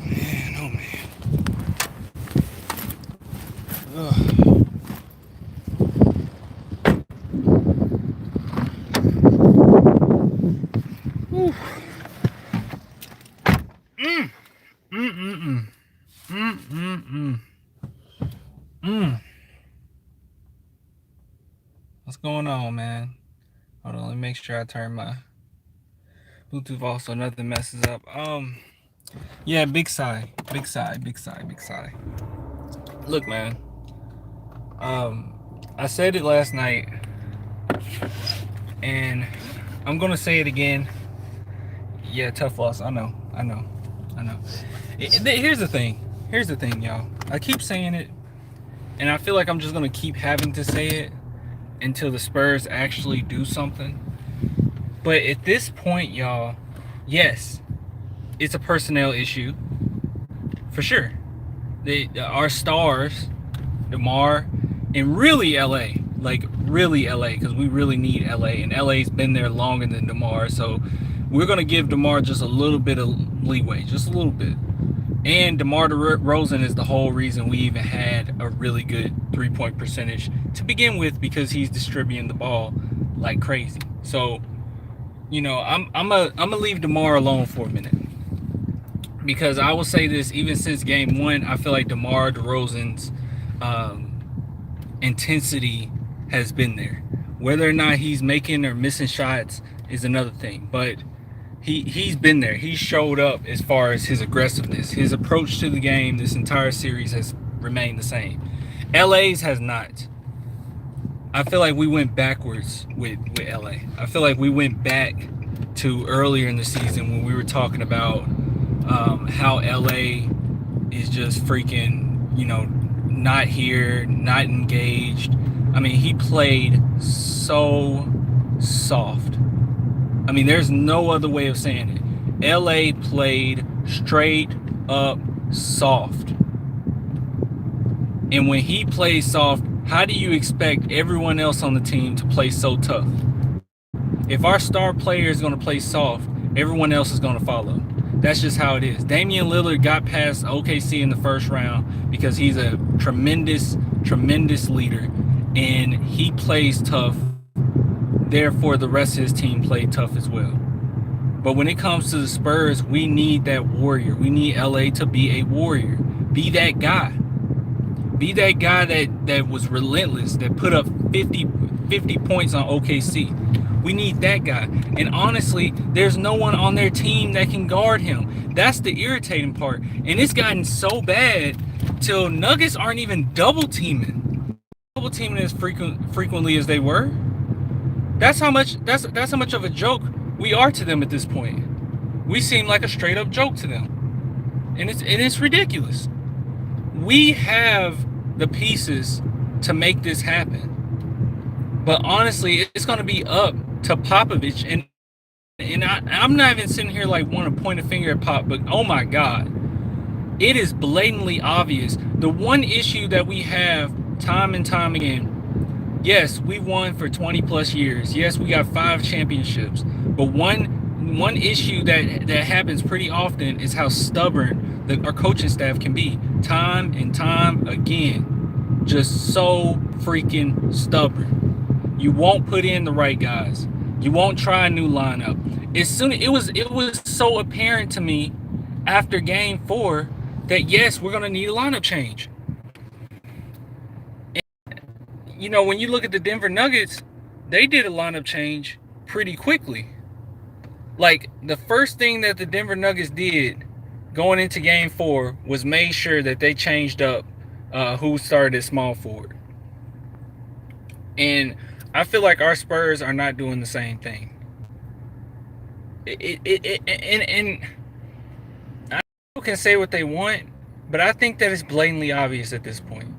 Man, oh man. Ugh. Whew. Mm. Mm mm mm. Mm mm mm. Mm. What's going on, man? Hold on, let me make sure I turn my Bluetooth off so nothing messes up. Yeah, big sigh, big sigh, big sigh, big sigh. Look, man. I said it last night, and I'm gonna say it again. Yeah, tough loss. I know, I know, I know. Here's the thing. Here's the thing, y'all. I keep saying it, and I feel like I'm just gonna keep having to say it until the Spurs actually do something. But at this point, y'all, yes, it's a personnel issue for sure. Our stars, DeMar, and really LA, like really LA, because we really need LA, and LA's been there longer than DeMar, so we're gonna give DeMar just a little bit of leeway, just a little bit. And DeMar DeRozan is the whole reason we even had a really good three-point percentage to begin with, because he's distributing the ball like crazy. So, you know, I'm gonna leave DeMar alone for a minute, because I will say this: even since Game 1, I feel like DeMar DeRozan's intensity has been there. Whether or not he's making or missing shots is another thing, but he's been there. He showed up as far as his aggressiveness. His approach to the game this entire series has remained the same. LA's has not. I feel like we went backwards with LA. I feel like we went back to earlier in the season when we were talking about how LA is just freaking, you know, not here, not engaged. I mean, he played so soft. I mean, there's no other way of saying it. LA played straight up soft. And when he plays soft, how do you expect everyone else on the team to play so tough? If our star player is going to play soft, everyone else is going to follow. That's just how it is. Damian Lillard got past OKC in the first round because he's a tremendous, tremendous leader, and he plays tough. Therefore, the rest of his team played tough as well. But when it comes to the Spurs, we need that warrior. We need LA to be a warrior. Be that guy. Be that guy that was relentless, that put up 50 points on OKC. We need that guy. And honestly, there's no one on their team that can guard him. That's the irritating part. And it's gotten so bad till Nuggets aren't even double teaming as frequently as they were. That's how much of a joke we are to them at this point. We seem like a straight up joke to them. And it's ridiculous. We have the pieces to make this happen. But honestly, it's going to be up to Popovich, and I'm not even sitting here like want to point a finger at Pop, but oh my God, it is blatantly obvious. The one issue that we have time and time again, yes, we won for 20 plus years. Yes, we got 5 championships, but one issue that happens pretty often is how stubborn our coaching staff can be. Time and time again, just so freaking stubborn. You won't put in the right guys. You won't try a new lineup. It was so apparent to me after Game 4 that yes, we're gonna need a lineup change. And, you know, when you look at the Denver Nuggets, they did a lineup change pretty quickly. Like, the first thing that the Denver Nuggets did going into Game 4 was made sure that they changed up who started at small forward. And I feel like our Spurs are not doing the same thing. And people can say what they want, but I think that it's blatantly obvious at this point.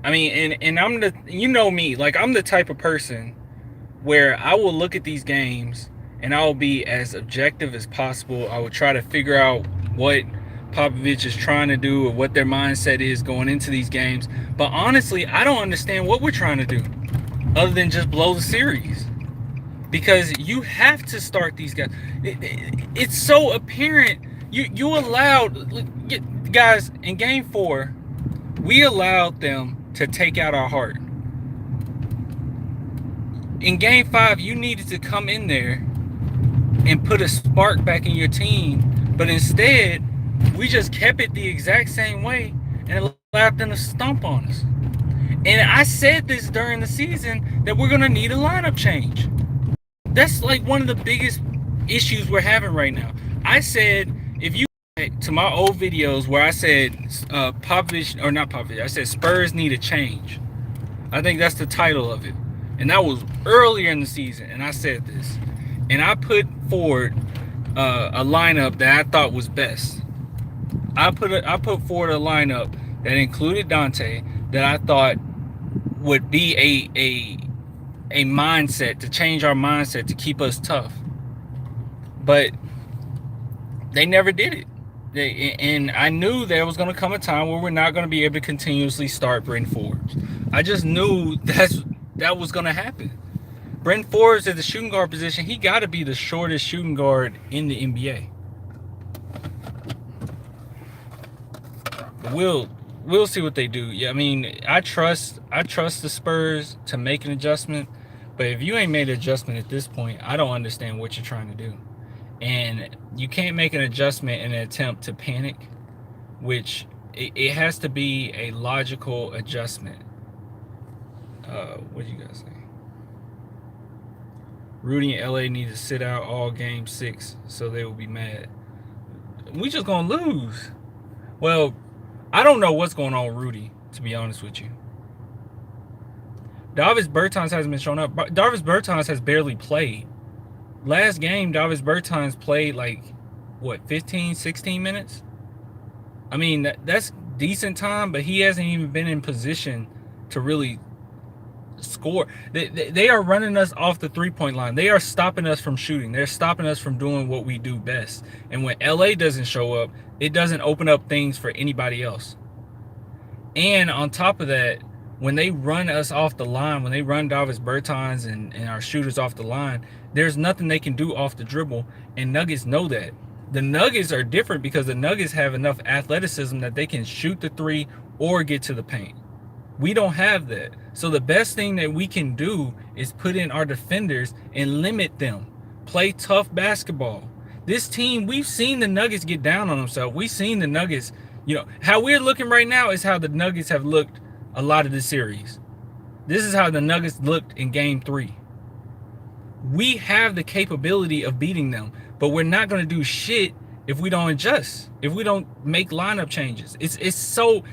I mean, and I'm you know me, like I'm the type of person where I will look at these games and I will be as objective as possible. I will try to figure out what Popovich is trying to do or what their mindset is going into these games. But honestly, I don't understand what we're trying to do, other than just blow the series. because you have to start these guys. It's so apparent. You allowed guys in game 4. We allowed them to take out our heart. In game 5, you needed to come in there and put a spark back in your team, but instead, we just kept it the exact same way and allowed them to stomp on us. And I said this during the season that we're gonna need a lineup change. That's like one of the biggest issues we're having right now. I said, if you to my old videos where I said Popovich, or not Popovich, I said Spurs need a change. I think that's the title of it, and that was earlier in the season. And I said this, and I put forward a lineup that I thought was best. I put forward a lineup that included Dante that I thought would be a mindset to change our mindset to keep us tough. But they never did it. And I knew there was going to come a time where we're not going to be able to continuously start Bryn Forbes. I just knew that was going to happen. Bryn Forbes at the shooting guard position, he got to be the shortest shooting guard in the NBA. We'll see what they do. Yeah, I mean, I trust the Spurs to make an adjustment, but if you ain't made an adjustment at this point, I don't understand what you're trying to do. And you can't make an adjustment in an attempt to panic, which it has to be a logical adjustment. What do you guys think? Rudy and LA need to sit out all game 6 so they will be mad. We just gonna lose. Well, I don't know what's going on with Rudy, to be honest with you. Davis Bertans hasn't been showing up. Davis Bertans has barely played. Last game, Davis Bertans played like, what, 15, 16 minutes? I mean, that's decent time, but he hasn't even been in position to really score. They are running us off the three-point line. They are stopping us from shooting. They're stopping us from doing what we do best. And when LA doesn't show up, it doesn't open up things for anybody else. And on top of that, when they run us off the line, when they run Davis Bertans and our shooters off the line, there's nothing they can do off the dribble, and Nuggets know that. The Nuggets are different because the Nuggets have enough athleticism that they can shoot the three or get to the paint. We don't have that. So the best thing that we can do is put in our defenders and limit them. Play tough basketball. This team, we've seen the Nuggets get down on themselves. We've seen the Nuggets, how we're looking right now is how the Nuggets have looked a lot of the series. This is how the Nuggets looked in game 3. We have the capability of beating them, but we're not going to do shit if we don't adjust, if we don't make lineup changes. It's so,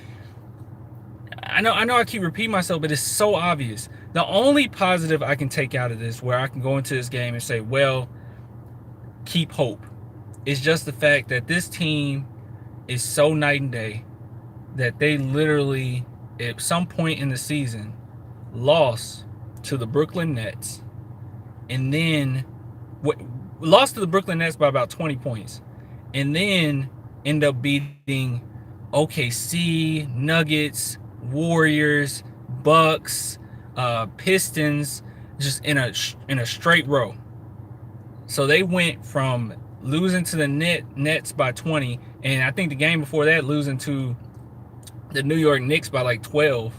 I know I keep repeating myself, but it's so obvious. The only positive I can take out of this, where I can go into this game and say, well, keep hope, is just the fact that this team is so night and day that they literally, at some point in the season, lost to the Brooklyn Nets, and then lost to the Brooklyn Nets by about 20 points, and then end up beating OKC, Nuggets, Warriors, Bucks, Pistons, just in a straight row. So they went from losing to the Nets by 20, and I think the game before that losing to the New York Knicks by like 12,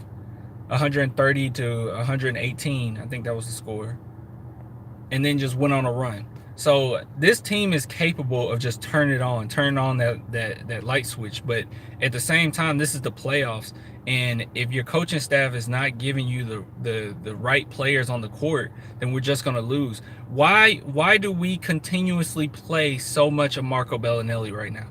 130 to 118. I think that was the score. And then just went on a run. So this team is capable of just turning on that light switch. But at the same time, this is the playoffs. And if your coaching staff is not giving you the right players on the court, then we're just going to lose. Why do we continuously play so much of Marco Bellinelli right now?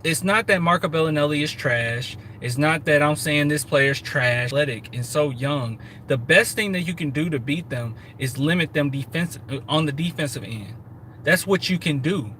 It's not that Marco Bellinelli is trash. It's not that I'm saying this player's trash, athletic, and so young. The best thing that you can do to beat them is limit them on the defensive end. That's what you can do.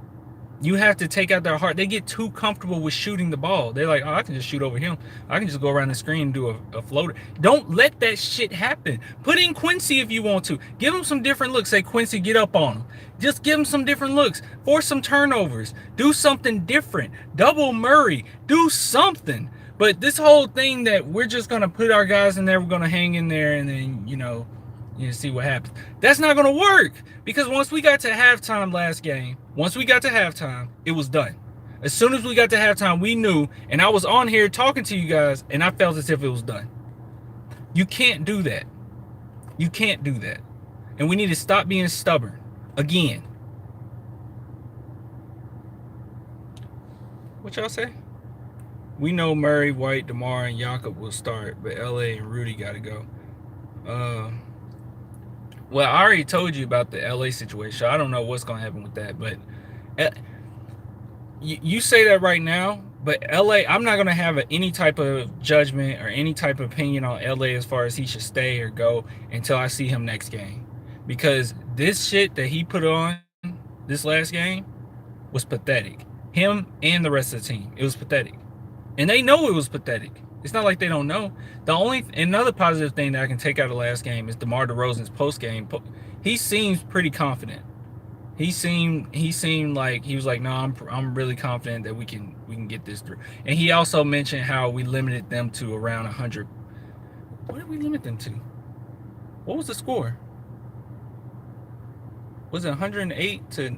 You have to take out their heart. They get too comfortable with shooting the ball. They're like, oh, I can just shoot over him. I can just go around the screen and do a floater. Don't let that shit happen. Put in Quincy if you want to. Give him some different looks. Say, Quincy, get up on him. Just give him some different looks. Force some turnovers. Do something different. Double Murray. Do something. But this whole thing that we're just going to put our guys in there, we're going to hang in there, and then, You see what happens. That's not going to work because once we got to halftime last game, it was done. As soon as we got to halftime, we knew, and I was on here talking to you guys, and I felt as if it was done. You can't do that. You can't do that. And we need to stop being stubborn. Again. What y'all say? We know Murray, White, DeMar, and Jakob will start, but LA and Rudy got to go. Well, I already told you about the LA situation. I don't know what's going to happen with that, but you say that right now, but LA, I'm not going to have any type of judgment or any type of opinion on LA as far as he should stay or go until I see him next game. Because this shit that he put on this last game was pathetic. Him and the rest of the team. It was pathetic. And they know it was pathetic. It's not like they don't know. Another positive thing that I can take out of the last game is DeMar DeRozan's post game. He seems pretty confident. He seemed like he was like, no, I'm really confident that we can get this through. And he also mentioned how we limited them to around 100. What did we limit them to? What was the score? Was it 108 to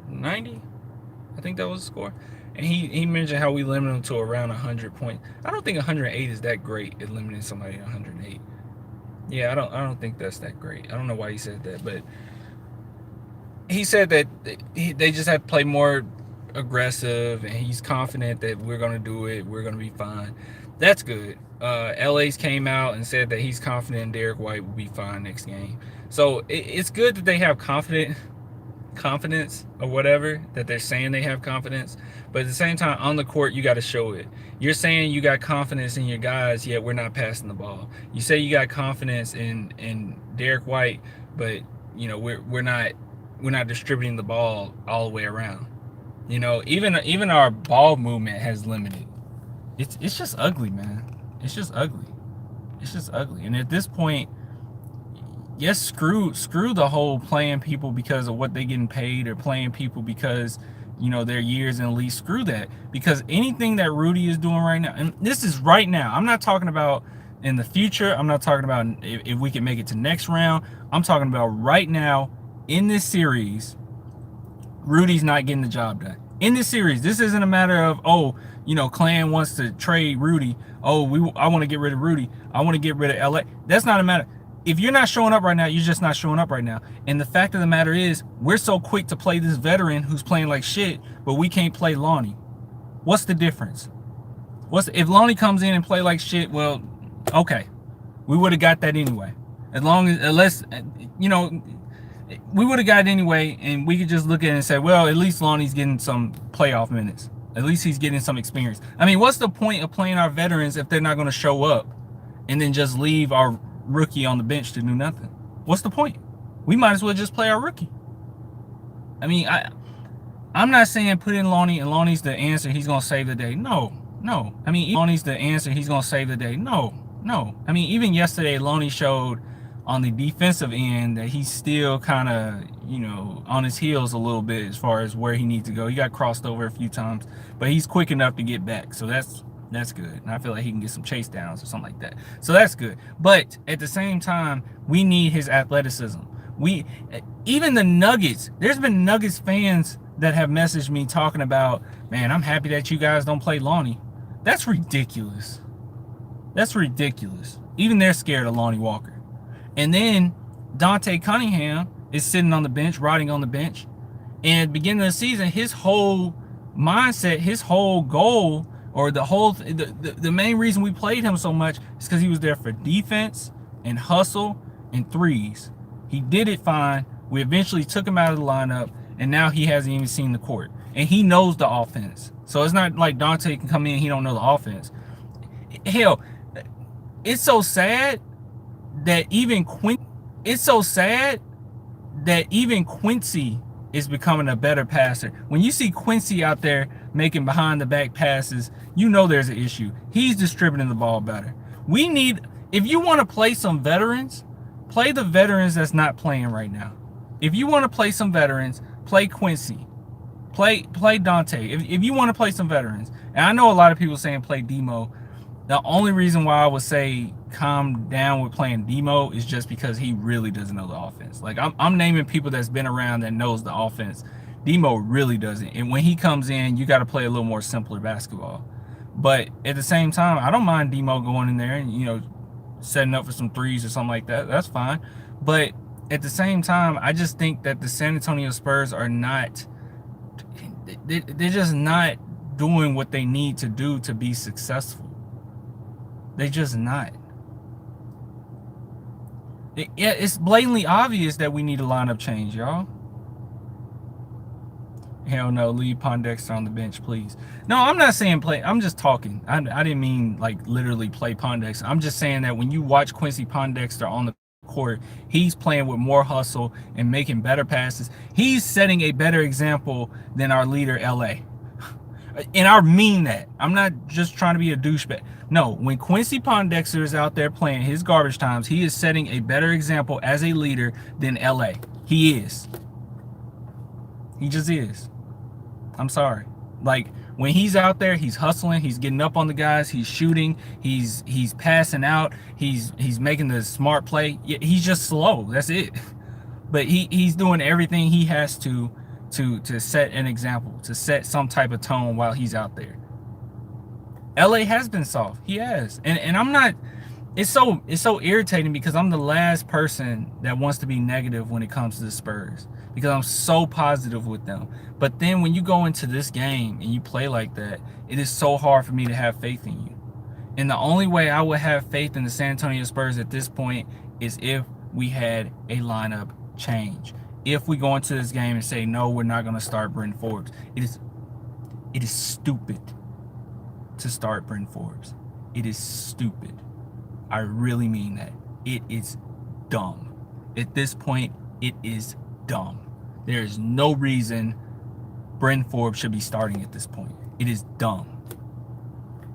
90? I think that was the score. And he mentioned how we limited them to around 100 points. I don't think 108 is that great at limiting somebody to 108. Yeah, I don't think that's that great. I don't know why he said that, but he said that they just have to play more aggressive, and he's confident that we're going to do it. We're going to be fine. That's good. LA's came out and said that he's confident Derek White will be fine next game. So it's good that they have confidence or whatever, that they're saying they have confidence. But at the same time, on the court, you got to show it. You're saying you got confidence in your guys, yet we're not passing the ball. You say you got confidence in Derek White, but you know we're not distributing the ball all the way around. You know, even our ball movement has limited. It's just ugly, man. It's just ugly. It's just ugly. And at this point, yes, screw the whole playing people because of what they getting paid or playing people because, you know, their years in the league. Screw that. Because anything that Rudy is doing right now, and this is right now. I'm not talking about in the future. I'm not talking about if we can make it to next round. I'm talking about right now in this series. Rudy's not getting the job done. In this series, this isn't a matter of, oh, you know, Clan wants to trade Rudy. Oh, I want to get rid of Rudy. I want to get rid of LA. That's not a matter. If you're not showing up right now, you're just not showing up right now. And the fact of the matter is, we're so quick to play this veteran who's playing like shit, but we can't play Lonnie. What's the difference? If Lonnie comes in and play like shit? Well, okay, we would have got that anyway. Unless you know, we would have got it anyway, and we could just look at it and say, well, at least Lonnie's getting some playoff minutes. At least he's getting some experience. I mean, what's the point of playing our veterans if they're not going to show up and then just leave our rookie on the bench to do nothing? What's the point? We might as well just play our rookie. I mean, I'm not saying put in Lonnie and Lonnie's the answer. He's going to save the day. No. I mean, Lonnie's the answer. He's going to save the day. No. I mean, even yesterday, Lonnie showed on the defensive end that he's still kind of, you know, on his heels a little bit as far as where he needs to go. He got crossed over a few times, but he's quick enough to get back. So that's good. And I feel like he can get some chase downs or something like that. So that's good. But at the same time, we need his athleticism. Even the Nuggets, there's been Nuggets fans that have messaged me talking about, man, I'm happy that you guys don't play Lonnie. That's ridiculous. Even they're scared of Lonnie Walker. And then Dante Cunningham is sitting on the bench, rotting on the bench. And at the beginning of the season, his whole mindset, his whole goal, or the main reason we played him so much is because he was there for defense and hustle and threes. He did it fine. We eventually took him out of the lineup, and now he hasn't even seen the court. And he knows the offense. So it's not like Dante can come in and he don't know the offense. Hell, it's so sad that even Quincy is becoming a better passer. When you see Quincy out there making behind the back passes, you know there's an issue. He's distributing the ball better. If you want to play some veterans, play the veterans that's not playing right now. If you want to play some veterans, play Quincy. Play Dante. If you want to play some veterans. And I know a lot of people saying play Demo. The only reason why I would say calm down with playing Demo is just because he really doesn't know the offense. Like I'm naming people that's been around that knows the offense. Demo really doesn't. And when he comes in, you got to play a little more simpler basketball. But at the same time, I don't mind Demo going in there and setting up for some threes or something like that. That's fine. But at the same time, I just think that the San Antonio Spurs are not. They're just not doing what they need to do to be successful. They just not. Yeah, it's blatantly obvious that we need a lineup change, y'all. Hell no, leave Pondexter on the bench, please. No, I'm not saying play. I'm just talking. I didn't mean like literally play Pondexter. I'm just saying that when you watch Quincy Pondexter on the court, he's playing with more hustle and making better passes. He's setting a better example than our leader, LA. And I mean that. I'm not just trying to be a douchebag. No, when Quincy Pondexter is out there playing his garbage times, he is setting a better example as a leader than LA. He is. He just is. I'm sorry. Like when he's out there, he's hustling, he's getting up on the guys, he's shooting, he's passing out, he's making the smart play. He's just slow. That's it. But he's doing everything he has to set an example, to set some type of tone while he's out there. LA has been soft. He has. And I'm not. It's so irritating because I'm the last person that wants to be negative when it comes to the Spurs because I'm so positive with them. But then when you go into this game and you play like that, it is so hard for me to have faith in you. And the only way I would have faith in the San Antonio Spurs at this point is if we had a lineup change. If we go into this game and say, no, we're not going to start Bryn Forbes. It is stupid to start Bryn Forbes. It is stupid. I really mean that. It is dumb. At this point, it is dumb. There is no reason Bryn Forbes should be starting at this point. It is dumb.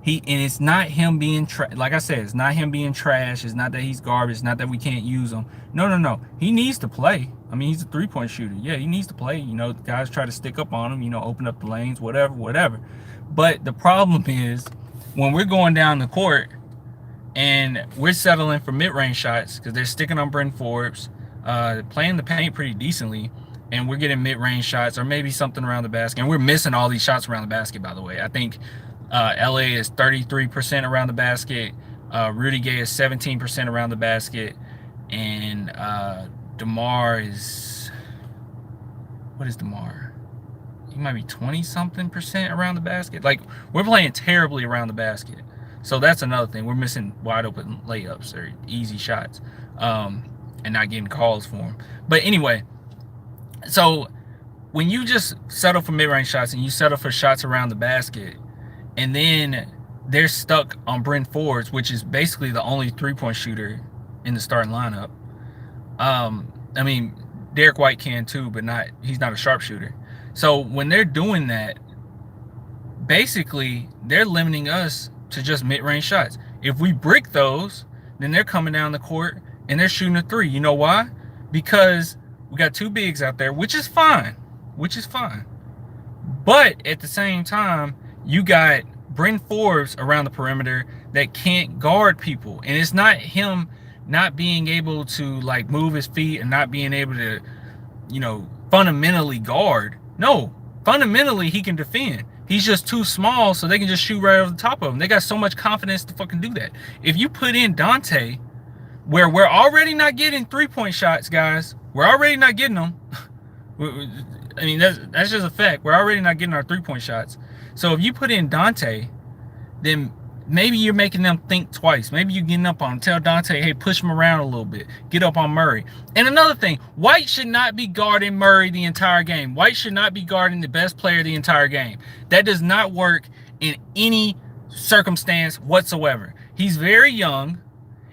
And it's not him being like I said, it's not him being trash. It's not that he's garbage. It's not that we can't use him. No. He needs to play. I mean, he's a three-point shooter. Yeah, he needs to play. Guys try to stick up on him, open up the lanes, whatever. But the problem is when we're going down the court and we're settling for mid-range shots because they're sticking on Bryn Forbes, playing the paint pretty decently, and we're getting mid-range shots or maybe something around the basket. And we're missing all these shots around the basket, by the way. I think LA is 33% around the basket. Rudy Gay is 17% around the basket. And DeMar is... What is DeMar? He might be 20-something% around the basket. Like, we're playing terribly around the basket. So that's another thing. We're missing wide open layups or easy shots and not getting calls for them. But anyway, so when you just settle for mid-range shots and you settle for shots around the basket, and then they're stuck on Bryn Forbes, which is basically the only three-point shooter in the starting lineup. I mean, Derek White can too, but he's not a sharpshooter. So when they're doing that, basically they're limiting us to just mid-range shots. If we brick those, then they're coming down the court and they're shooting a three. You know why? Because we got two bigs out there, which is fine. But at the same time, you got Bryn Forbes around the perimeter that can't guard people. And it's not him not being able to like move his feet and not being able to, fundamentally guard. No, fundamentally he can defend. He's just too small, so they can just shoot right over the top of him. They got so much confidence to fucking do that. If you put in Dante, where we're already not getting three-point shots, guys, we're already not getting them. I mean, that's just a fact. We're already not getting our three-point shots. So if you put in Dante, then maybe you're making them think twice. Maybe you're getting up on him. Tell Dante, hey, push him around a little bit. Get up on Murray. And another thing, White should not be guarding Murray the entire game. White should not be guarding the best player the entire game. That does not work in any circumstance whatsoever. He's very young,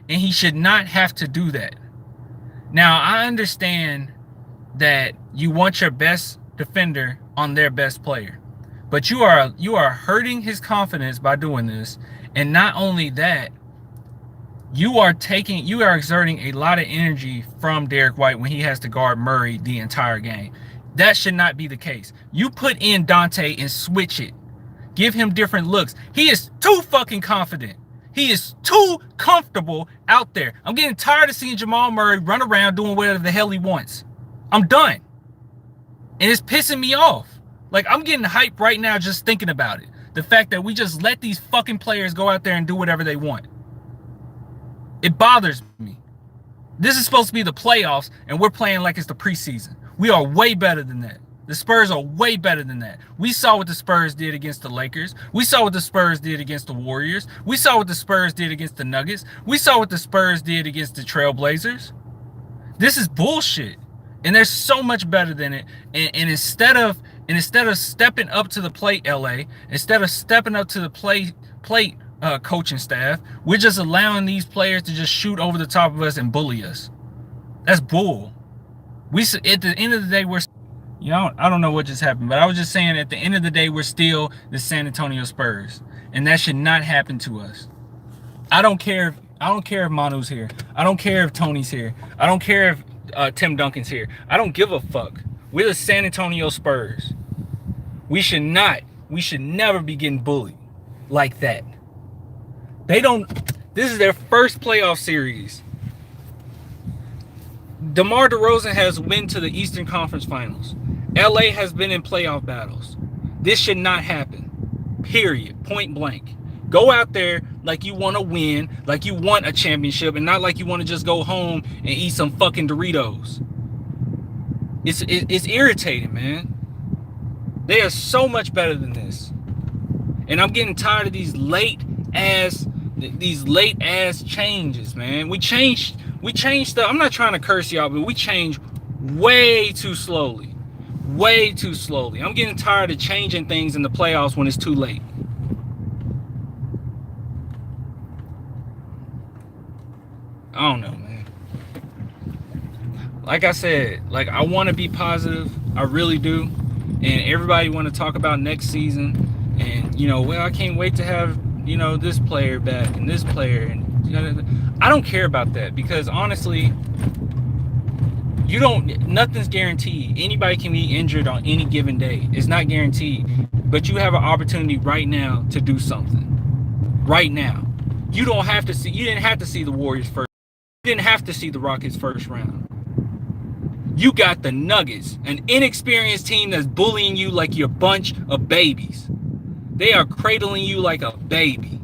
and he should not have to do that. Now, I understand that you want your best defender on their best player. But you are hurting his confidence by doing this. And not only that, you are exerting a lot of energy from Derek White when he has to guard Murray the entire game. That should not be the case. You put in Dante and switch it. Give him different looks. He is too fucking confident. He is too comfortable out there. I'm getting tired of seeing Jamal Murray run around doing whatever the hell he wants. I'm done. And it's pissing me off. Like, I'm getting hyped right now just thinking about it. The fact that we just let these fucking players go out there and do whatever they want. It bothers me. This is supposed to be the playoffs, and we're playing like it's the preseason. We are way better than that. The Spurs are way better than that. We saw what the Spurs did against the Lakers. We saw what the Spurs did against the Warriors. We saw what the Spurs did against the Nuggets. We saw what the Spurs did against the Trailblazers. This is bullshit. And they're so much better than it. And instead of stepping up to the plate, LA, instead of stepping up to the plate coaching staff, we're just allowing these players to just shoot over the top of us and bully us. That's bull. At the end of the day, I don't know what just happened, but I was just saying at the end of the day, we're still the San Antonio Spurs, and that should not happen to us. I don't care if Manu's here. I don't care if Tony's here. I don't care if Tim Duncan's here. I don't give a fuck. We're the San Antonio Spurs. We should never be getting bullied like that. This is their first playoff series. DeMar DeRozan has been to the Eastern Conference Finals. LA has been in playoff battles. This should not happen. Period. Point blank. Go out there like you want to win, like you want a championship, and not like you want to just go home and eat some fucking Doritos. It's irritating, man. They are so much better than this. And I'm getting tired of these late ass changes, man. We changed stuff. I'm not trying to curse y'all, but we changed way too slowly. Way too slowly. I'm getting tired of changing things in the playoffs when it's too late. I don't know, man. Like I said, like, I want to be positive. I really do. And everybody want to talk about next season. And, well, I can't wait to have, this player back and this player. And I don't care about that, because honestly, nothing's guaranteed. Anybody can be injured on any given day. It's not guaranteed. But you have an opportunity right now to do something. Right now. You didn't have to see the Warriors first. You didn't have to see the Rockets first round. You got the Nuggets, an inexperienced team that's bullying you like you're a bunch of babies. They are cradling you like a baby.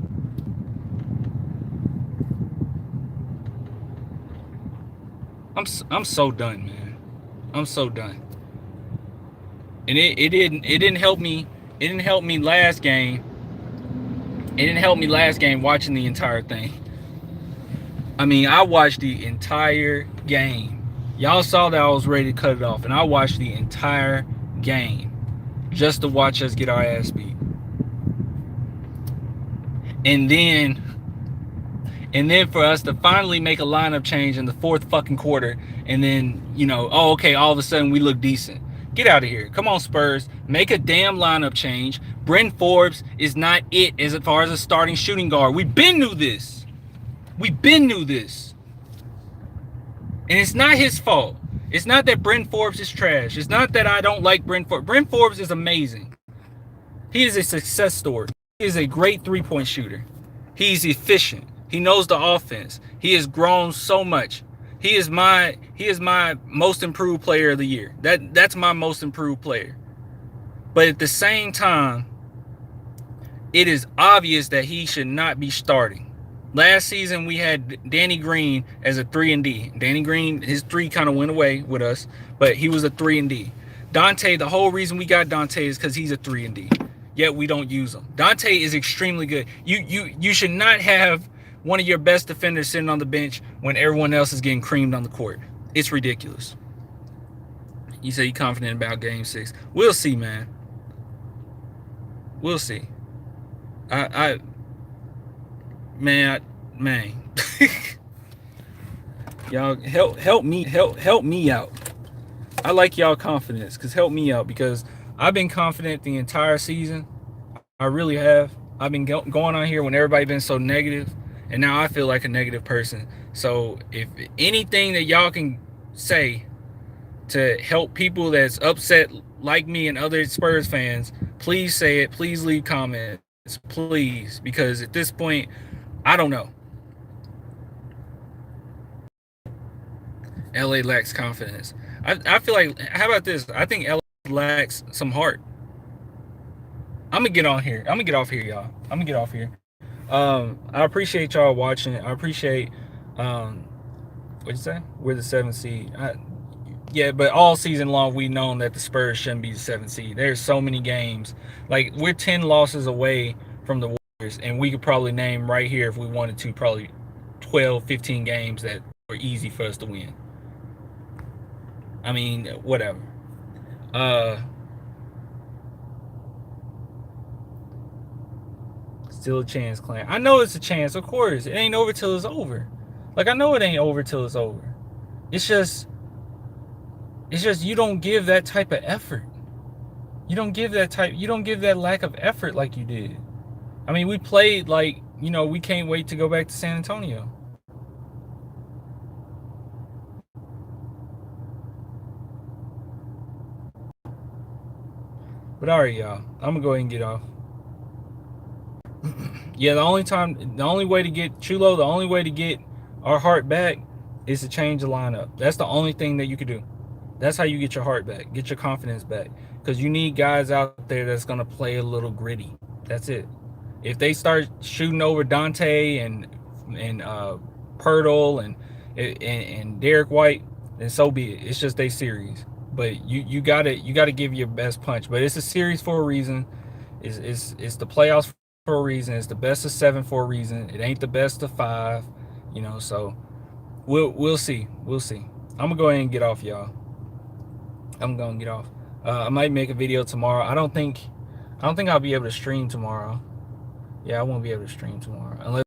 I'm so done, man. I'm so done. And it didn't help me. It didn't help me last game. It didn't help me last game watching the entire thing. I mean, I watched the entire game. Y'all saw that I was ready to cut it off, and I watched the entire game just to watch us get our ass beat. And then for us to finally make a lineup change in the fourth fucking quarter, and then, okay, all of a sudden we look decent. Get out of here. Come on, Spurs. Make a damn lineup change. Bryn Forbes is not it as far as a starting shooting guard. We've been knew this. And it's not his fault. It's not that Bryn Forbes is trash. It's not that I don't like Bryn Forbes. Bryn Forbes is amazing. He is a success story. He is a great three-point shooter. He's efficient. He knows the offense. He has grown so much. He is my most improved player of the year. That's my most improved player. But at the same time, it is obvious that he should not be starting. Last season, we had Danny Green as a 3-and-D. Danny Green, his 3 kind of went away with us, but he was a 3-and-D. Dante, the whole reason we got Dante is because he's a 3-and-D. Yet we don't use him. Dante is extremely good. You should not have one of your best defenders sitting on the bench when everyone else is getting creamed on the court. It's ridiculous. You say you're confident about Game 6. We'll see, man. We'll see. Man. Y'all help me out. I like y'all confidence, because help me out, because I've been confident the entire season. I really have. I've been going on here when everybody been so negative, and now I feel like a negative person. So if anything that y'all can say to help people that's upset like me and other Spurs fans, please say it. Please leave comments, please, because at this point, I don't know. LA lacks confidence. I feel like, how about this? I think LA lacks some heart. I'm gonna get on here. I'm gonna get off here, y'all. I'm gonna get off here. I appreciate y'all watching. I appreciate, um, what'd you say? We're the seventh seed. Yeah, but all season long we've known that the Spurs shouldn't be the seventh seed. There's so many games. Like, we're 10 losses away from the Warriors, and we could probably name right here, if we wanted to, probably 12, 15 games that were easy for us to win. I mean, whatever. Uh, Still a chance, Clan. I know it's a chance, of course. It ain't over till it's over. Like, I know it ain't over till it's over. It's just you don't give that type of effort. You don't give that lack of effort like you did. I mean, we played like, we can't wait to go back to San Antonio. But all right, y'all. I'm gonna go ahead and get off. Yeah, the only way to get Chulo, the only way to get our heart back is to change the lineup. That's the only thing that you could do. That's how you get your heart back, get your confidence back. Because you need guys out there that's gonna play a little gritty. That's it. If they start shooting over Dante and Pirtle and Derek White, then so be it. It's just a series. But you gotta give your best punch. But it's a series for a reason. It's the playoffs for a reason. It's the best of 7 for a reason. It ain't the best of 5. So we'll see. We'll see. I'm gonna go ahead and get off, y'all. I'm gonna get off. I might make a video tomorrow. I don't think I'll be able to stream tomorrow. Yeah, I won't be able to stream tomorrow unless